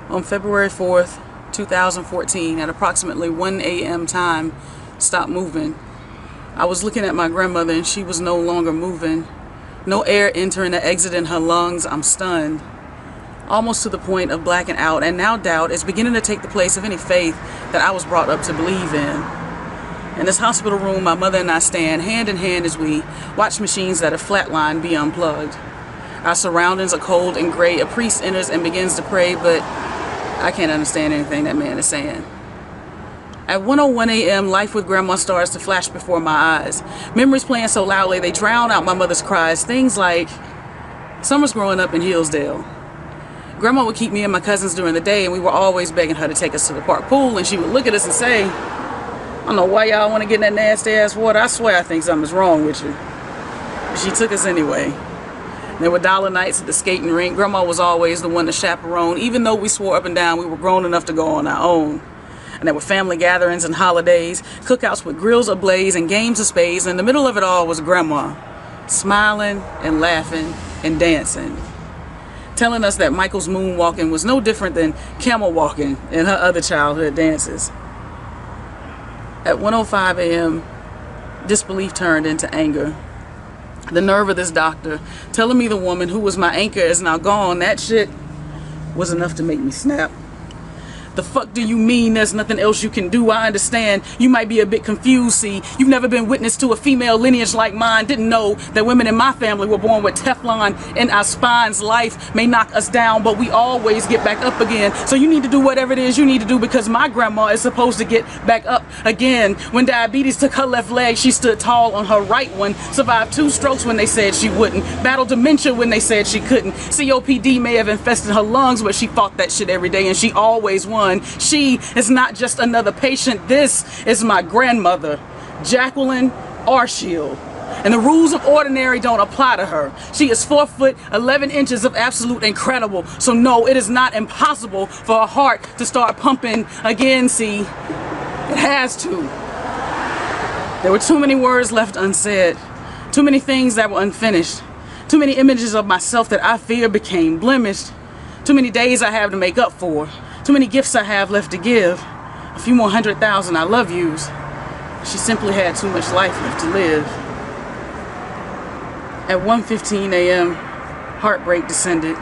On February 4th, 2014, at approximately 1 a.m. time, stopped moving. I was looking at my grandmother and she was no longer moving. No air entering or exiting her lungs. I'm stunned, almost to the point of blacking out, and now doubt is beginning to take the place of any faith that I was brought up to believe in. In this hospital room, my mother and I stand hand in hand as we watch machines that have flatlined be unplugged. Our surroundings are cold and gray. A priest enters and begins to pray, but I can't understand anything that man is saying. At 1:01 a.m., life with Grandma starts to flash before my eyes. Memories playing so loudly they drown out my mother's cries. Things like summers growing up in Hillsdale. Grandma would keep me and my cousins during the day, and we were always begging her to take us to the park pool, and she would look at us and say, "I don't know why y'all want to get in that nasty ass water. I swear I think something's wrong with you." But she took us anyway. There were dollar nights at the skating rink. Grandma was always the one to chaperone, even though we swore up and down we were grown enough to go on our own. And there were family gatherings and holidays, cookouts with grills ablaze and games of spades. And in the middle of it all was Grandma, smiling and laughing and dancing, telling us that Michael's moonwalking was no different than camel walking in her other childhood dances. At 1:05 a.m., disbelief turned into anger. The nerve of this doctor telling me the woman who was my anchor is now gone. That shit was enough to make me snap. The fuck do you mean there's nothing else you can do? I understand you might be a bit confused. See, you've never been witness to a female lineage like mine. Didn't know that women in my family were born with Teflon in our spines. Life may knock us down, but we always get back up again. So you need to do whatever it is you need to do, because my grandma is supposed to get back up again. When diabetes took her left leg, she stood tall on her right one. Survived 2 strokes when they said she wouldn't. Battled dementia when they said she couldn't. COPD may have infested her lungs, but she fought that shit every day and she always won. She is not just another patient. This is my grandmother, Jacqueline Arshield. And the rules of ordinary don't apply to her. She is 4 foot 11 inches of absolute incredible. So no, it is not impossible for her heart to start pumping again. See, it has to. There were too many words left unsaid. Too many things that were unfinished. Too many images of myself that I fear became blemished. Too many days I have to make up for. Too many gifts I have left to give. A few more 100,000 I love yous. She simply had too much life left to live. At 1:15 a.m., heartbreak descended.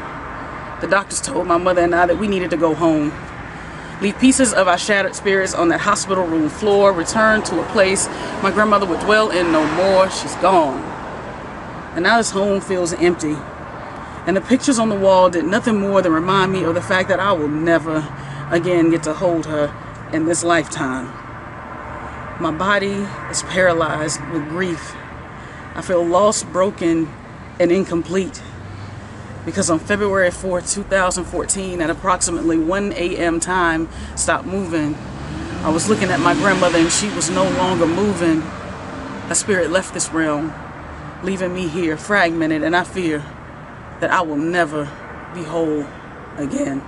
The doctors told my mother and I that we needed to go home. Leave pieces of our shattered spirits on that hospital room floor. Return to a place my grandmother would dwell in no more. She's gone. And now this home feels empty. And the pictures on the wall did nothing more than remind me of the fact that I will never again get to hold her in this lifetime. My body is paralyzed with grief. I feel lost, broken, and incomplete. Because on February 4th, 2014, at approximately 1 a.m. time, stopped moving. I was looking at my grandmother and she was no longer moving. Her spirit left this realm, leaving me here fragmented, and I fear that I will never be whole again.